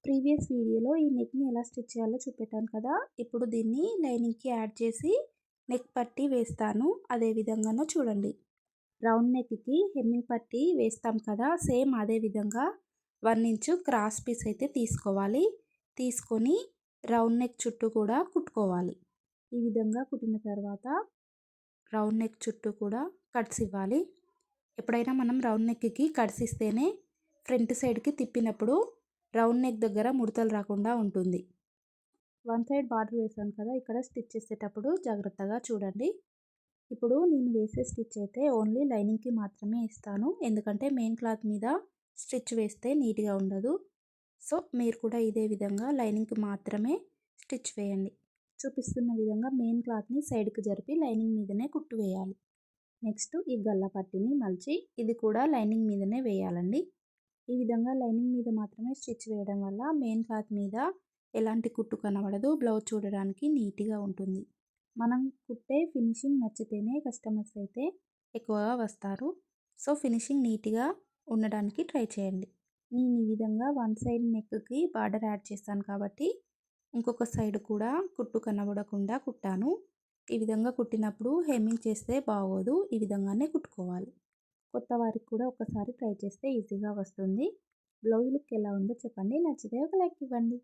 Previous వీడియోలో ఈ నెక్ని ఎలా స్టిచ్ చేయాలో చూపెట్టాను కదా. ఇప్పుడు దీన్ని లైనింగ్కి యాడ్ చేసి నెక్ పట్టి వేస్తాను. అదే విధంగానో చూడండి. రౌండ్ నెక్కి హెమ్మింగ్ పట్టి వేస్తాం కదా, సేమ్ అదే విధంగా 1 ఇంచు క్రాస్ పీస్ అయితే తీసుకోవాలి. తీసుకొని రౌండ్ నెక్ చుట్టూ కూడా కుట్టుకోవాలి. ఈ విధంగా కుట్టిన తర్వాత రౌండ్ నెక్ చుట్టూ కూడా కట్స్ ఇవ్వాలి. ఎప్పుడైనా మనం రౌండ్ నెక్కి కట్స్ ఇస్తేనే ఫ్రంట్ సైడ్కి తిప్పినప్పుడు రౌండ్ నెక్ దగ్గర ముడతలు రాకుండా ఉంటుంది. 1 సైడ్ బార్డర్ వేసాను కదా, ఇక్కడ స్టిచ్ చేసేటప్పుడు జాగ్రత్తగా చూడండి. ఇప్పుడు నేను వేసే స్టిచ్ అయితే ఓన్లీ లైనింగ్కి మాత్రమే ఇస్తాను, ఎందుకంటే మెయిన్ క్లాత్ మీద స్టిచ్ వేస్తే నీట్గా ఉండదు. సో మీరు కూడా ఇదే విధంగా లైనింగ్కి మాత్రమే స్టిచ్ వేయండి. చూపిస్తున్న విధంగా మెయిన్ క్లాత్ని సైడ్కి జరిపి లైనింగ్ మీదనే కుట్టు వేయాలి. నెక్స్ట్ ఈ గల్ల పట్టిని మలిచి ఇది కూడా లైనింగ్ మీదనే వేయాలండి. ఈ విధంగా లైనింగ్ మీద మాత్రమే స్టిచ్ వేయడం వల్ల మెయిన్ క్లాత్ మీద ఎలాంటి కుట్టు కనబడదు, బ్లౌజ్ చూడడానికి నీట్గా ఉంటుంది. మనం కుట్టే ఫినిషింగ్ నచ్చితేనే కస్టమర్స్ అయితే ఎక్కువగా వస్తారు. సో ఫినిషింగ్ నీట్గా ఉండడానికి ట్రై చేయండి. నేను ఈ విధంగా 1 సైడ్ నెక్కి బార్డర్ యాడ్ చేస్తాను కాబట్టి ఇంకొక సైడ్ కూడా కుట్టు కనబడకుండా కుట్టాను. ఈ విధంగా కుట్టినప్పుడు హెమ్మింగ్ చేస్తే బాగోదు, ఈ విధంగానే కుట్టుకోవాలి. కొత్త వారికి కూడా ఒకసారి ట్రై చేస్తే ఈజీగా వస్తుంది. బ్లౌజ్ లుక్ ఎలా ఉందో చెప్పండి. నచ్చితే ఒక లైక్ ఇవ్వండి.